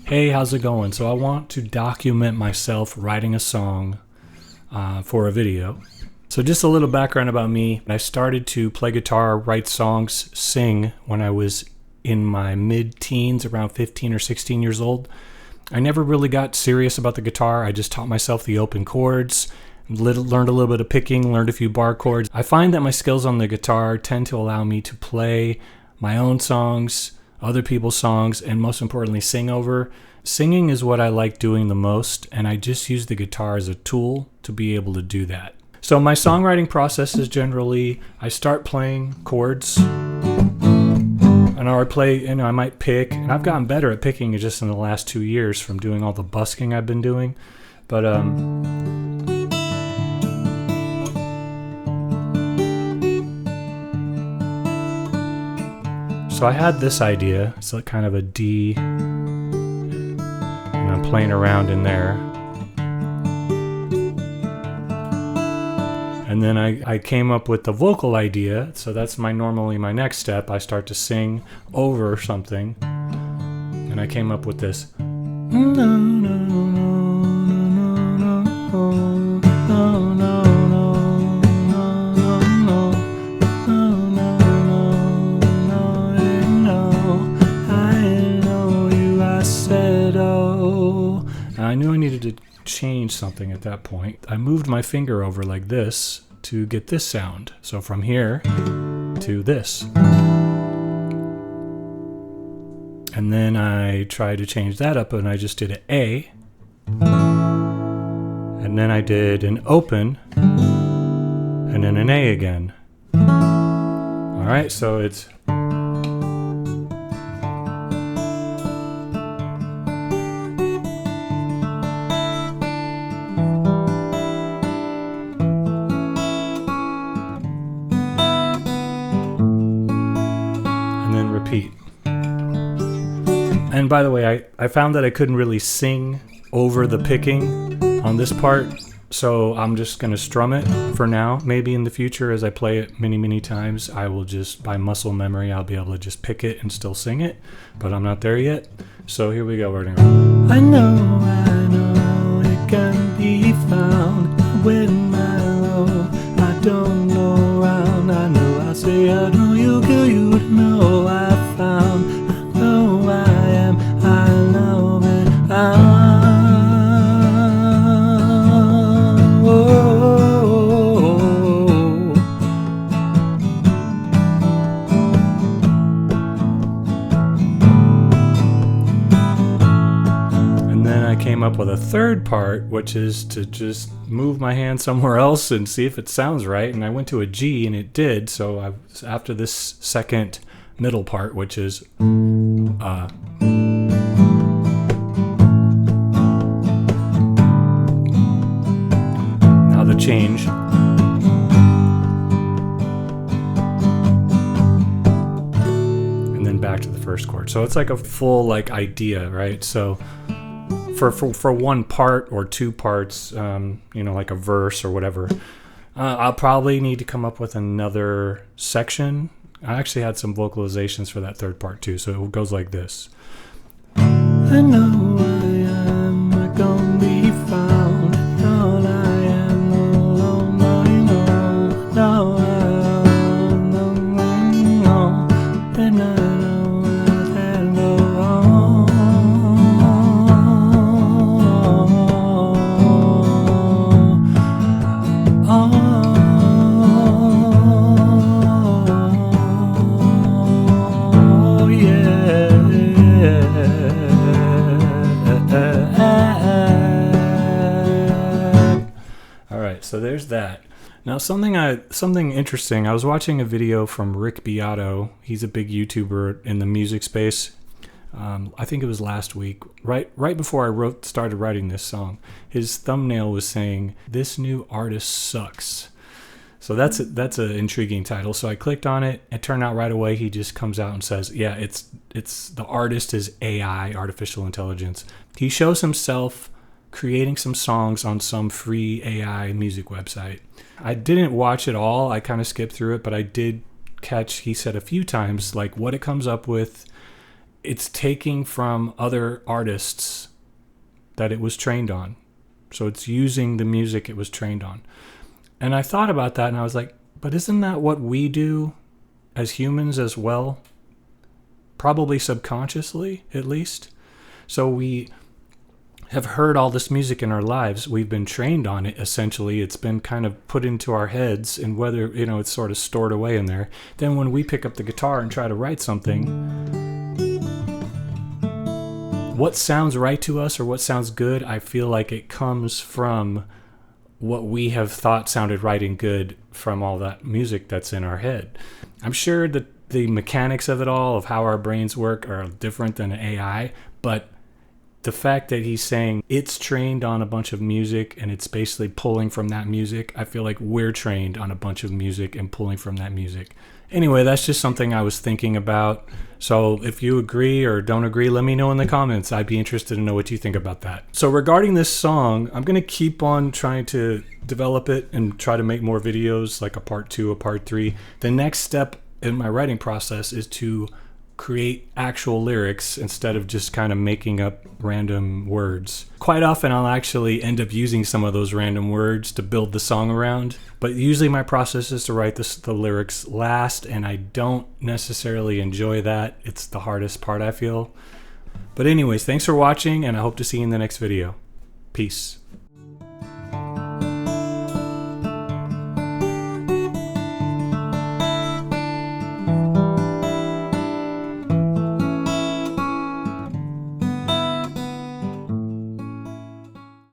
Hey, how's it going? So I want to document myself writing a song for a video. So just a little background about me. I started to play guitar, write songs, sing when I was in my mid-teens, around 15 or 16 years old. I never really got serious about the guitar. I just taught myself the open chords, learned a little bit of picking, learned a few bar chords. I find that my skills on the guitar tend to allow me to play my own songs, other people's songs, and most importantly, sing over. Singing is what I like doing the most, and I just use the guitar as a tool to be able to do that. So my songwriting process is generally, I start playing chords, and I might pick, and I've gotten better at picking just in the last 2 years from doing all the busking I've been doing. But so I had this idea. It's like kind of a D, and I'm playing around in there. And then I came up with the vocal idea, so that's normally my next step. I start to sing over something, and I came up with this. I knew I needed to change something at that point. I moved my finger over like this to get this sound. So from here to this. And then I tried to change that up, and I just did an A. And then I did an open, and then an A again. All right, so it's... repeat. And by the way, I found that I couldn't really sing over the picking on this part, so I'm just going to strum it for now. Maybe in the future, as I play it many times, I will just, by muscle memory, I'll be able to just pick it and still sing it, but I'm not there yet. So here we go. We're going to go. I know, it can be found whenifeellow. I don't know around. I know I say I know you, girl, you know I found. I know I am, I love it. And then I came up with a third part, which is to just move my hand somewhere else and see if it sounds right. And I went to a G, and it did. So after this second middle part, which is now the change. And then back to the first chord. So it's like a full idea, right? So for one part or two parts, like a verse or whatever, I'll probably need to come up with another section. I actually had some vocalizations for that third part too, so it goes like this. I know I am not gonna be found. All I am alone, I know. No, and I know that go wrong. So there's that. Now something interesting. I was watching a video from Rick Beato. He's a big YouTuber in the music space. I think it was last week, right before I started writing this song. His thumbnail was saying, "This new artist sucks." So that's an intriguing title. So I clicked on it. It turned out right away he just comes out and says, "Yeah, it's the artist is AI, artificial intelligence." He shows himself creating some songs on some free AI music website. I didn't watch it all. I kind of skipped through it, but I did catch, he said a few times, like what it comes up with it's taking from other artists that it was trained on. So it's using the music it was trained on. And I thought about that and I was like, but isn't that what we do as humans as well? Probably subconsciously, at least. So we have heard all this music in our lives. We've been trained on it, essentially. It's been kind of put into our heads, and whether, it's sort of stored away in there. Then when we pick up the guitar and try to write something, what sounds right to us or what sounds good, I feel like it comes from what we have thought sounded right and good from all that music that's in our head. I'm sure that the mechanics of it all, of how our brains work, are different than AI, but the fact that he's saying it's trained on a bunch of music and it's basically pulling from that music, I feel like we're trained on a bunch of music and pulling from that music. Anyway, that's just something I was thinking about. So if you agree or don't agree, let me know in the comments. I'd be interested to know what you think about that. So regarding this song, I'm going to keep on trying to develop it and try to make more videos, like a part 2, a part 3. The next step in my writing process is to create actual lyrics instead of just kind of making up random words. Quite often I'll actually end up using some of those random words to build the song around, but usually my process is to write the lyrics last, and I don't necessarily enjoy that. It's the hardest part, I feel. But anyways, thanks for watching, and I hope to see you in the next video. Peace.